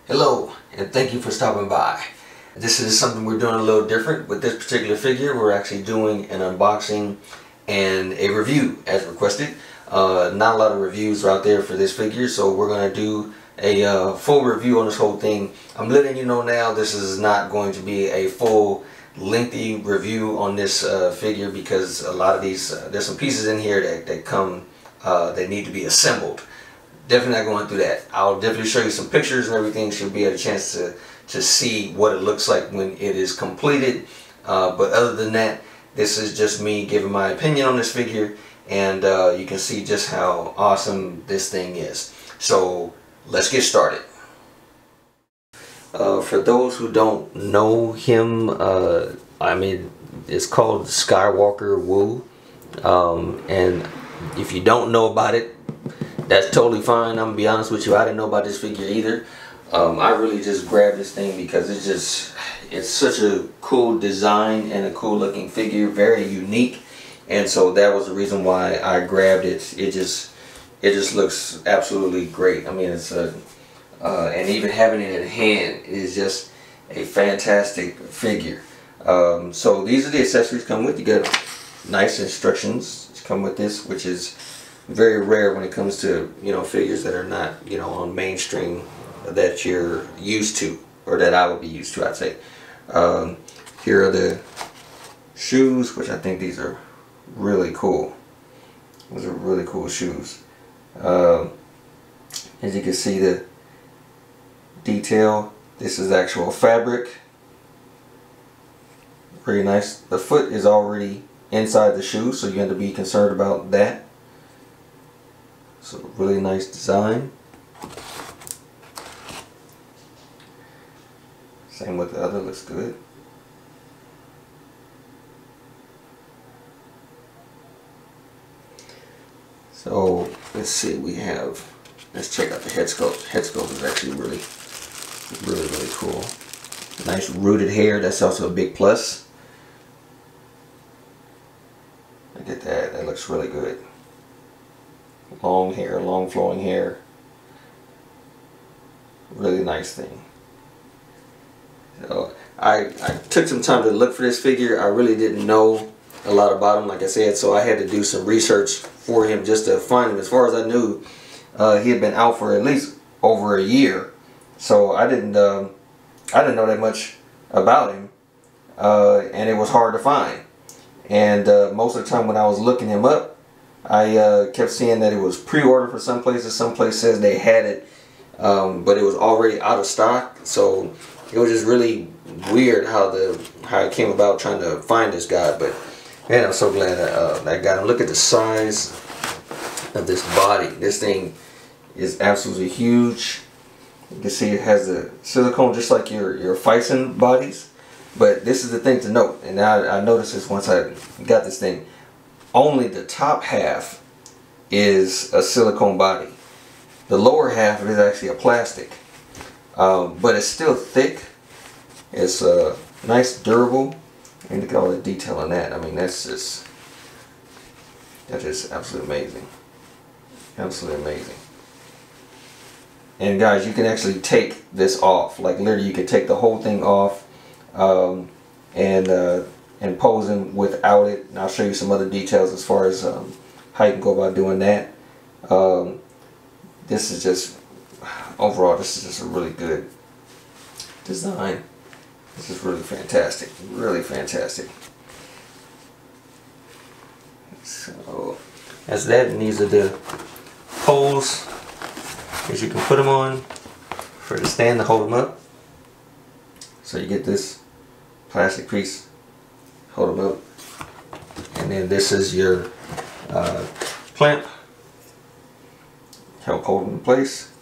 Hello, and thank you for stopping by. This is something we're doing a little different with this particular figure. We're actually doing an unboxing and a review as requested. Not a lot of reviews out there for this figure, so we're going to do a full review on this whole thing. I'm letting you know now this is not going to be a full lengthy review on this figure, because a lot of these, there's some pieces in here that come, that need to be assembled. Definitely not going through that. I'll definitely show you some pictures and everything, so you'll be able a chance to see what it looks like when it is completed. But other than that, this is just me giving my opinion on this figure, and you can see just how awesome this thing is. So let's get started. For those who don't know him, I mean, it's called Skywalker Wu, and if you don't know about it, that's totally fine. I'm gonna be honest with you, I didn't know about this figure either. I really just grabbed this thing because it's such a cool design and a cool looking figure, very unique, and so that was the reason why I grabbed it. It just looks absolutely great. I mean, it's and even having it in hand is just a fantastic figure. So these are the accessories come with. You get nice instructions come with this, which is very rare when it comes to, you know, figures that are not, you know, on mainstream that you're used to, or that I would be used to, I'd say. Here are the shoes, which I think these are really cool. Those are really cool shoes. As you can see, the detail, this is actual fabric. Pretty nice. The foot is already inside the shoe, so you have to be concerned about that. So really nice design. Same with the other, looks good. So let's see, let's check out the head sculpt. The head sculpt is actually really cool. Nice rooted hair, that's also a big plus. Look at that, that looks really good. Long hair, long flowing hair. Really nice thing. So I took some time to look for this figure. I really didn't know a lot about him, like I said, so I had to do some research for him just to find him. As far as I knew, he had been out for at least over a year, so I didn't know that much about him, and it was hard to find. And most of the time when I was looking him up, I kept seeing that it was pre-ordered for some places. Some place says they had it, but it was already out of stock. So it was just really weird how it came about trying to find this guy. But man, I'm so glad I got him. Look at the size of this body. This thing is absolutely huge. You can see it has the silicone just like your Phison bodies. But this is the thing to note, and I noticed this once I got this thing. Only the top half is a silicone body. The lower half is actually a plastic, but it's still thick. It's nice, durable, and look at all the detail on that. I mean, that's just absolutely amazing, absolutely amazing. And guys, you can actually take this off. Like literally, you can take the whole thing off, and pose him without it. And I'll show you some other details as far as how you can go about doing that. This is just, overall, this is just a really good design. This is really fantastic, really fantastic. So as that, and these are the poles that you can put them on for the stand to hold them up. So you get this plastic piece, hold them up, and then this is your clamp, help hold them in place.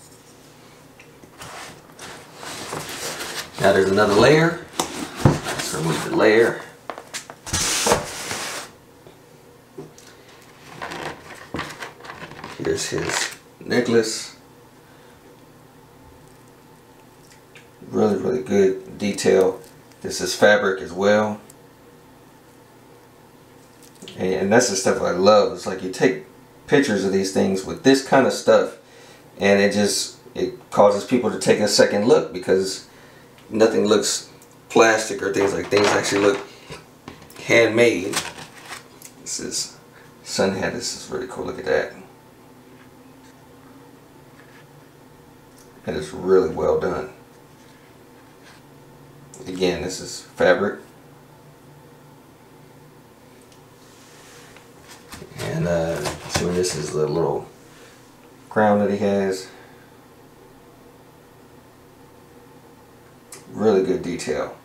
Now there's another layer. Let's remove the layer. Here's his necklace. Really good detail. This is fabric as well. And that's the stuff I love. It's like you take pictures of these things with this kind of stuff, and it just it causes people to take a second look, because nothing looks plastic or things like things actually look handmade. This is sun hat. This is really cool. Look at that. And it's really well done. Again, this is fabric. And so this is the little crown that he has. Really good detail.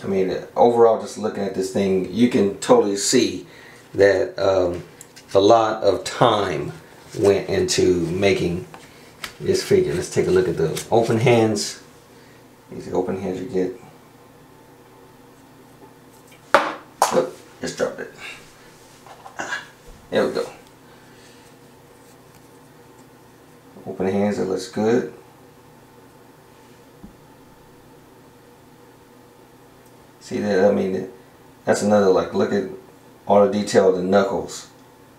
I mean, overall, just looking at this thing, you can totally see that a lot of time went into making this figure. Let's take a look at the open hands. These are the open hands you get. Oh, just dropped it. There we go. Open hands, it looks good. See that? I mean, that's another, like, look at all the detail of the knuckles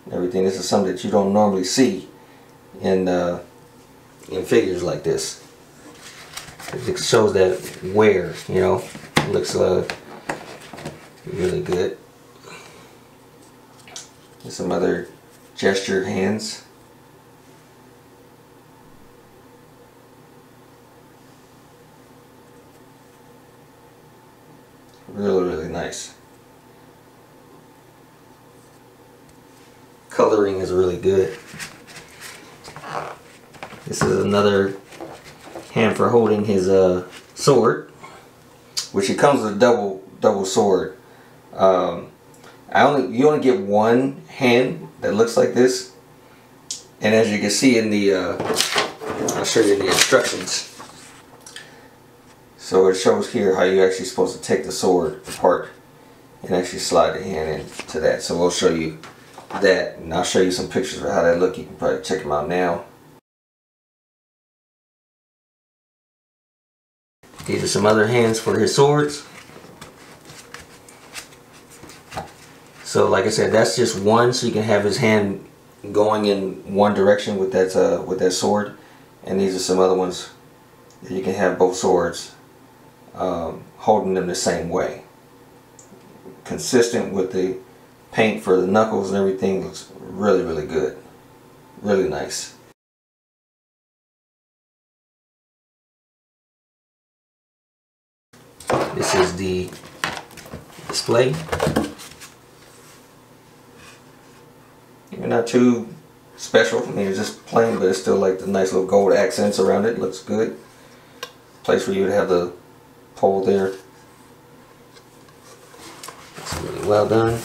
and everything. This is something that you don't normally see in figures like this. It shows that wear, you know. It looks really good. There's some other gestured hands. Really nice. Coloring is really good. This is another hand for holding his sword, which it comes with a double sword. You only get one hand that looks like this, and as you can see in the I'll show you in the instructions. So it shows here how you're actually supposed to take the sword apart and actually slide the hand into that. So we'll show you that, and I'll show you some pictures of how that look. You can probably check them out now. These are some other hands for his swords. So like I said, that's just one, so you can have his hand going in one direction with that sword. And these are some other ones that you can have both swords holding them the same way. Consistent with the paint for the knuckles and everything. Looks really good. Really nice. This is the display. Not too special. I mean, it's just plain, but it's still like the nice little gold accents around it. Looks good. Place for you to have the pole there. That's really well done.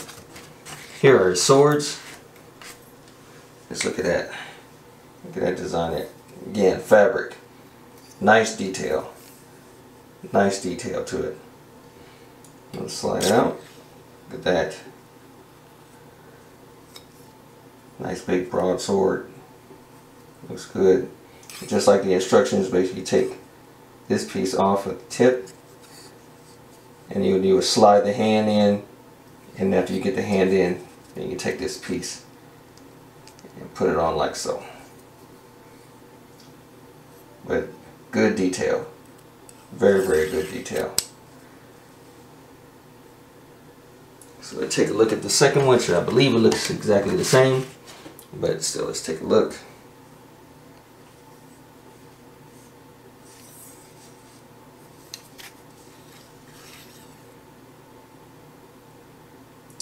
Here are his swords. Just look at that. Look at that design. Again, fabric. Nice detail. Nice detail to it. Let's slide it out. Look at that. Nice big broad sword. Looks good. Just like the instructions, basically take this piece off at the tip, and you would slide the hand in, and after you get the hand in, then you take this piece and put it on like so. But good detail. Very good detail. So let's take a look at the second one, which I believe it looks exactly the same. But still, let's take a look.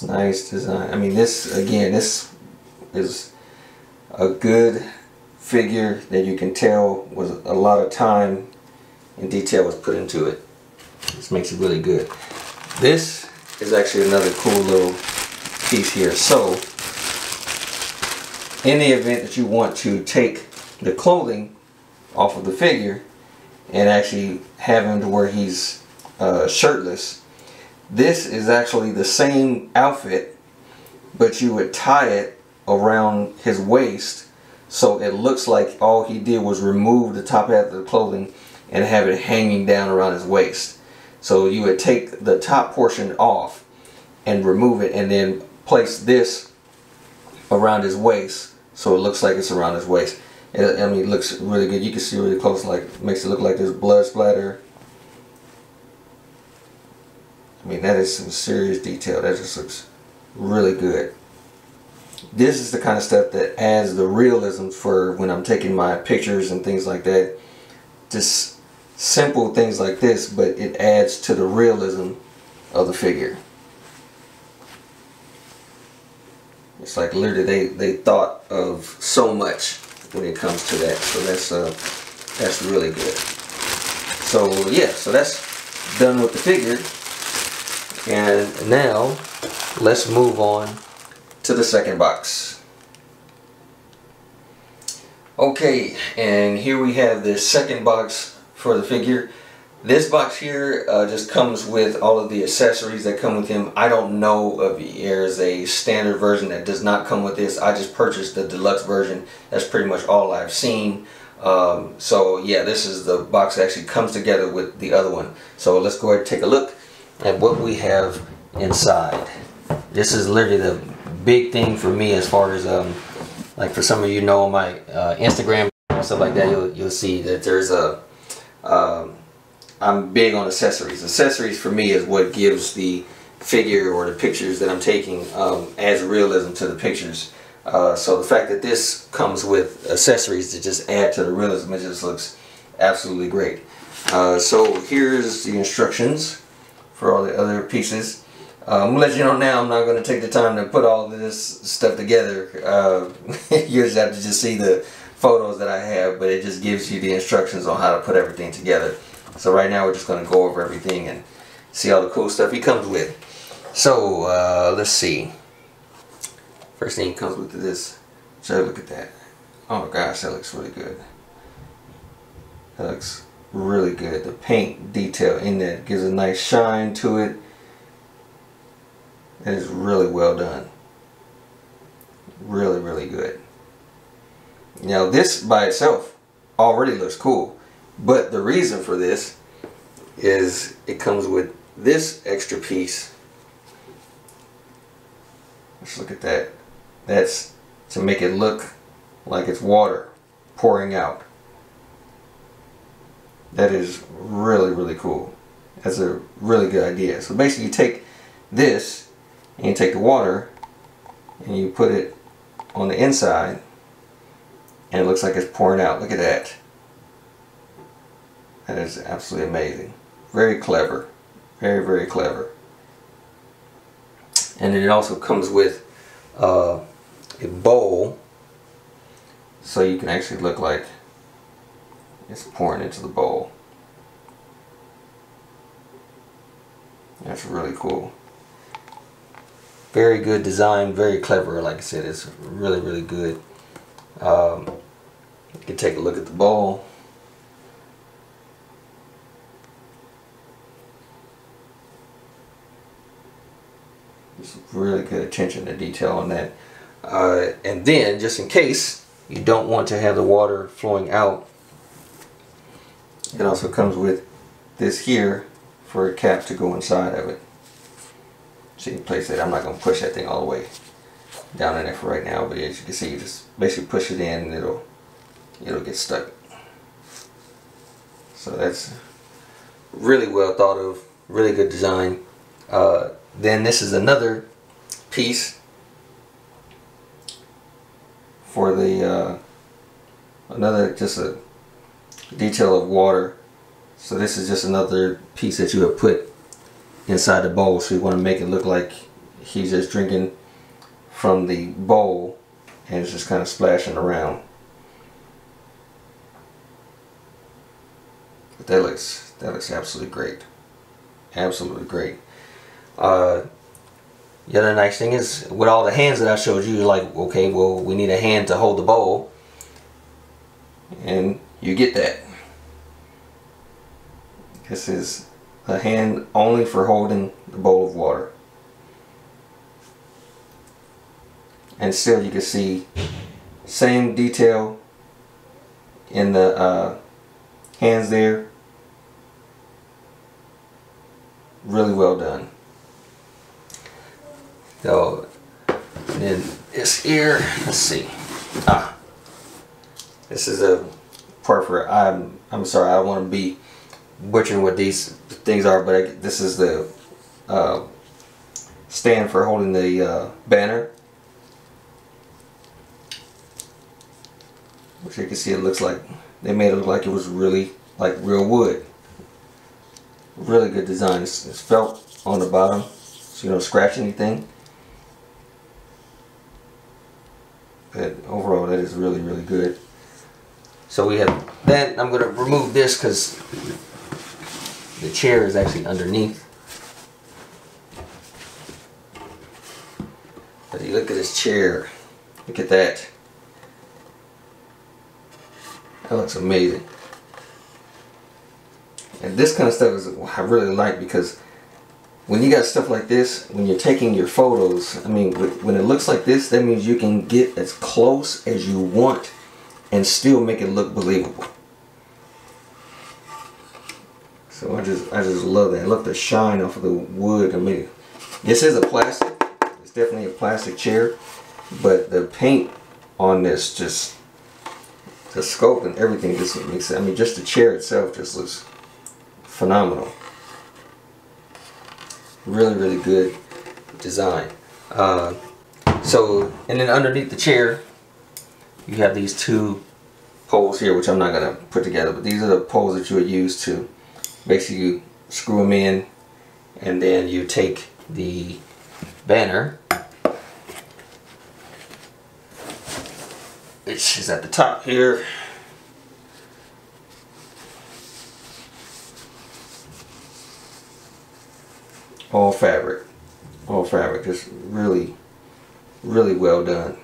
Nice design. I mean, this is a good figure that you can tell was a lot of time and detail was put into it. This makes it really good. This is actually another cool little piece here. So in the event that you want to take the clothing off of the figure and actually have him to where he's shirtless, this is actually the same outfit, but you would tie it around his waist so it looks like all he did was remove the top half of the clothing and have it hanging down around his waist. So you would take the top portion off and remove it, and then place this around his waist so it looks like it's around his waist. I mean, it looks really good. You can see really close, like makes it look like there's blood splatter. I mean, that is some serious detail. That just looks really good. This is the kind of stuff that adds the realism for when I'm taking my pictures and things like that. Just simple things like this, but it adds to the realism of the figure. It's like literally they thought of so much when it comes to that. So that's really good. So yeah, so that's done with the figure. And now let's move on to the second box. Okay, and here we have the second box for the figure. This box here just comes with all of the accessories that come with him. I don't know if there's a standard version that does not come with this. I just purchased the deluxe version. That's pretty much all I've seen. So yeah, this is the box that actually comes together with the other one. So let's go ahead and take a look at what we have inside. This is literally the big thing for me as far as like for some of you know on my Instagram and stuff like that, you'll see that there's a I'm big on accessories. Accessories for me is what gives the figure or the pictures that I'm taking adds realism to the pictures. So the fact that this comes with accessories to just add to the realism, it just looks absolutely great. So here's the instructions for all the other pieces. I'm gonna let you know now, I'm not going to take the time to put all of this stuff together. You just have to just see the photos that I have, but it just gives you the instructions on how to put everything together. So right now we're just going to go over everything and see all the cool stuff he comes with. So let's see. First thing he comes with is this. So look at that. Oh my gosh, that looks really good. That looks really good. The paint detail in that gives a nice shine to it. That is really well done. Really, really good. Now this by itself already looks cool, but the reason for this is it comes with this extra piece. Let's look at that. That's to make it look like it's water pouring out. That is really, really cool. That's a really good idea. So basically you take this and you take the water and you put it on the inside and it looks like it's pouring out. Look at that. That is absolutely amazing. Very clever. Very, very clever. And then it also comes with a bowl, so you can actually look like it's pouring into the bowl. That's really cool. Very good design, very clever. Like I said, it's really, really good. You can take a look at the bowl. Just really good attention to detail on that. And then, just in case you don't want to have the water flowing out, it also comes with this here for a cap to go inside of it. So you can place it. I'm not going to push that thing all the way down in there for right now, but as you can see, you just basically push it in and it'll get stuck. So that's really well thought of, really good design. Then this is another piece for the another just a detail of water. So this is just another piece that you have put inside the bowl, so you want to make it look like he's just drinking from the bowl and it's just kind of splashing around. But that looks absolutely great. Absolutely great. The other nice thing is with all the hands that I showed you, like, okay, well, we need a hand to hold the bowl, and you get that. This is a hand only for holding the bowl of water. And still you can see same detail in the hands there. Really well done. So then this here, let's see. This is a part for I'm sorry, I don't want to be butchering what these things are, but this is the stand for holding the banner, which you can see it looks like they made it look like it was really like real wood. Really good design. It's felt on the bottom, so you don't scratch anything. But overall, that is really, really good. So we have that. I'm going to remove this because the chair is actually underneath. But you look at this chair. Look at that. That looks amazing. And this kind of stuff is what I really like, because when you got stuff like this, when you're taking your photos, I mean, when it looks like this, that means you can get as close as you want and still make it look believable. So I just love that. I love the shine off of the wood. I mean, this is a plastic. It's definitely a plastic chair, but the paint on this, just the scope and everything, just makes it. I mean, just the chair itself just looks phenomenal. Really, really good design. So, and then underneath the chair, you have these two poles here, which I'm not going to put together, but these are the poles that you would use to basically screw them in, and then you take the banner, which is at the top here. All fabric, just really, really well done.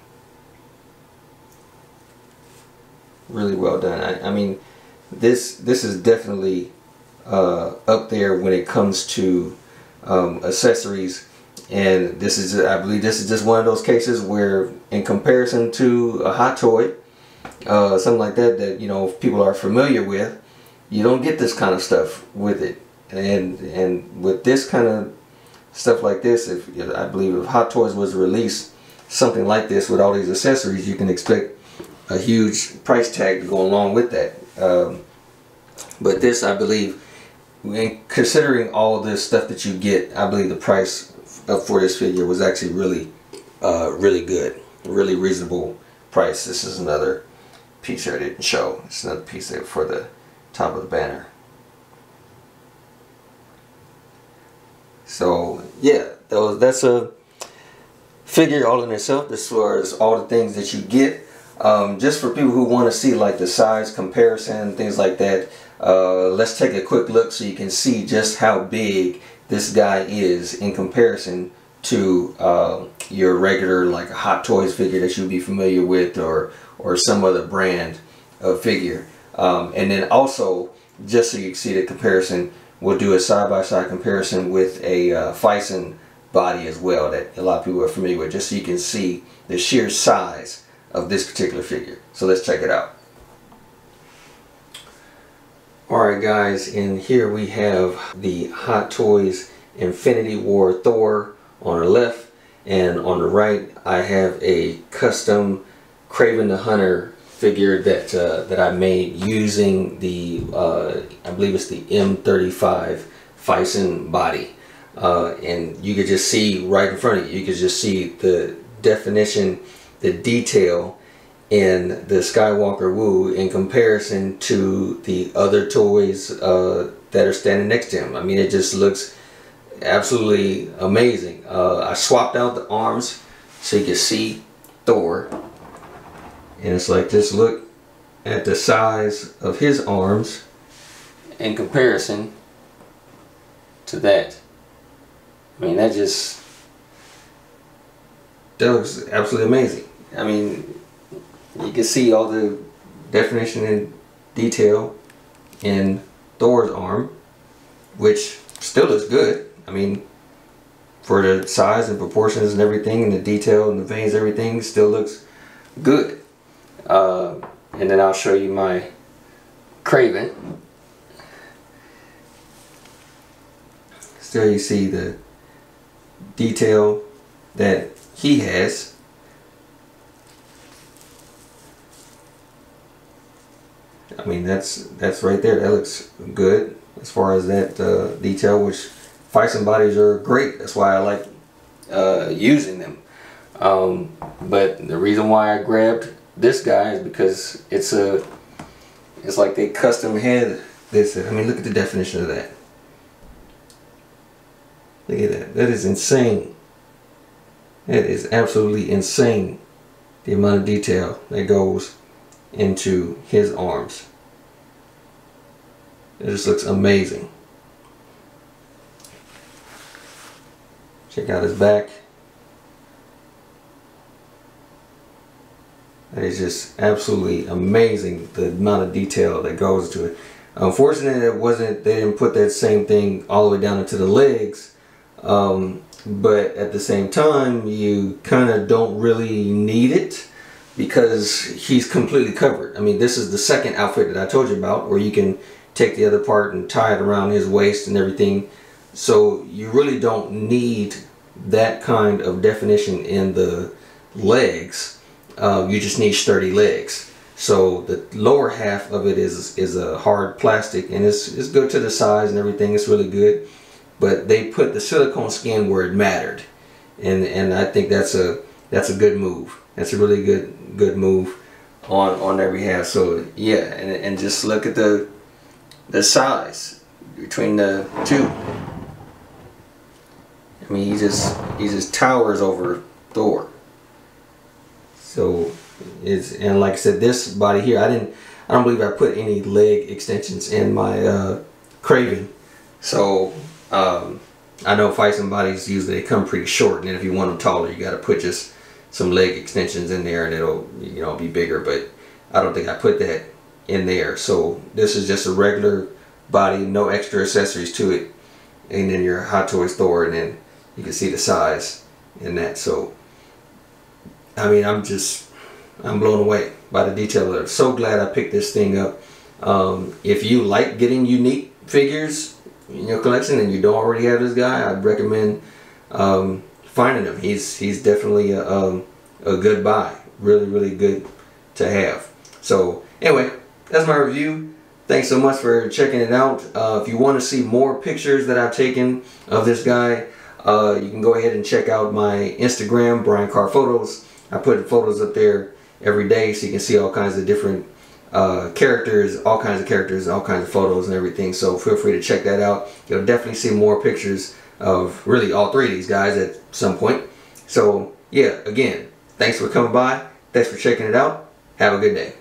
Really well done. I mean, this is definitely up there when it comes to accessories, and this is, I believe, this is just one of those cases where, in comparison to a hot toy, something like that, that you know people are familiar with, you don't get this kind of stuff with it, and with this kind of stuff like this, I believe if Hot Toys was to release something like this with all these accessories, you can expect a huge price tag to go along with that. But this, I believe, considering all this stuff that you get, I believe the price for this figure was actually really, really good, really reasonable price. This is another piece here I didn't show. It's another piece there for the top of the banner. So yeah, that's a figure all in itself, as far as all the things that you get. Just for people who want to see like the size comparison, things like that, let's take a quick look so you can see just how big this guy is in comparison to your regular like Hot Toys figure that you'd be familiar with, or some other brand of figure. And then also, just so you can see the comparison, we'll do a side-by-side comparison with a Fison body as well that a lot of people are familiar with, just so you can see the sheer size of this particular figure. So let's check it out. Alright guys, in here we have the Hot Toys Infinity War Thor on the left, and on the right I have a custom Kraven the Hunter figure that I made using the I believe it's the M35 Fison body, and you could just see right in front of you, you could just see the definition, the detail in the Skywalker Wu in comparison to the other toys that are standing next to him. I mean, it just looks absolutely amazing. I swapped out the arms so you can see Thor. And it's like, just look at the size of his arms in comparison to that. I mean, that looks absolutely amazing. I mean, you can see all the definition and detail in Thor's arm, which still looks good. I mean, for the size and proportions and everything, and the detail and the veins, everything still looks good. And then I'll show you my Kraven. Still, you see the detail that he has. I mean, that's right there. That looks good as far as that detail, which Fison bodies are great. That's why I like using them. But the reason why I grabbed this guy is because it's like they custom had this. I mean, look at the definition of that. Look at that. That is insane. That is absolutely insane. The amount of detail that goes into his arms. It just looks amazing. Check out his back. That is just absolutely amazing, the amount of detail that goes to it. Unfortunately, they didn't put that same thing all the way down into the legs. But at the same time, you kind of don't really need it because he's completely covered. I mean, this is the second outfit that I told you about, where you can take the other part and tie it around his waist and everything. So you really don't need that kind of definition in the legs. You just need sturdy legs. So the lower half of it is a hard plastic, and it's good to the size and everything. It's really good. But they put the silicone skin where it mattered, and I think that's a good move. That's a really good move on their behalf. So yeah, and just look at the size between the two. I mean, he just towers over Thor. So and like I said, this body here, I don't believe I put any leg extensions in my Craven. So I know Fison bodies usually they come pretty short, and then if you want them taller, you got to put just some leg extensions in there, and it'll be bigger. But I don't think I put that in there. So this is just a regular body, no extra accessories to it, and then your Hot Toys Thor, and then you can see the size in that. So I mean, I'm blown away by the detail of it. So glad I picked this thing up. If you like getting unique figures in your collection and you don't already have this guy, I'd recommend finding him. He's definitely a good buy. Really good to have. So anyway, that's my review. Thanks so much for checking it out. If you want to see more pictures that I've taken of this guy, you can go ahead and check out my Instagram, Brian Carr Photos. I put photos up there every day so you can see all kinds of different characters, all kinds of photos and everything. So feel free to check that out. You'll definitely see more pictures of really all three of these guys at some point. So yeah, again, thanks for coming by. Thanks for checking it out. Have a good day.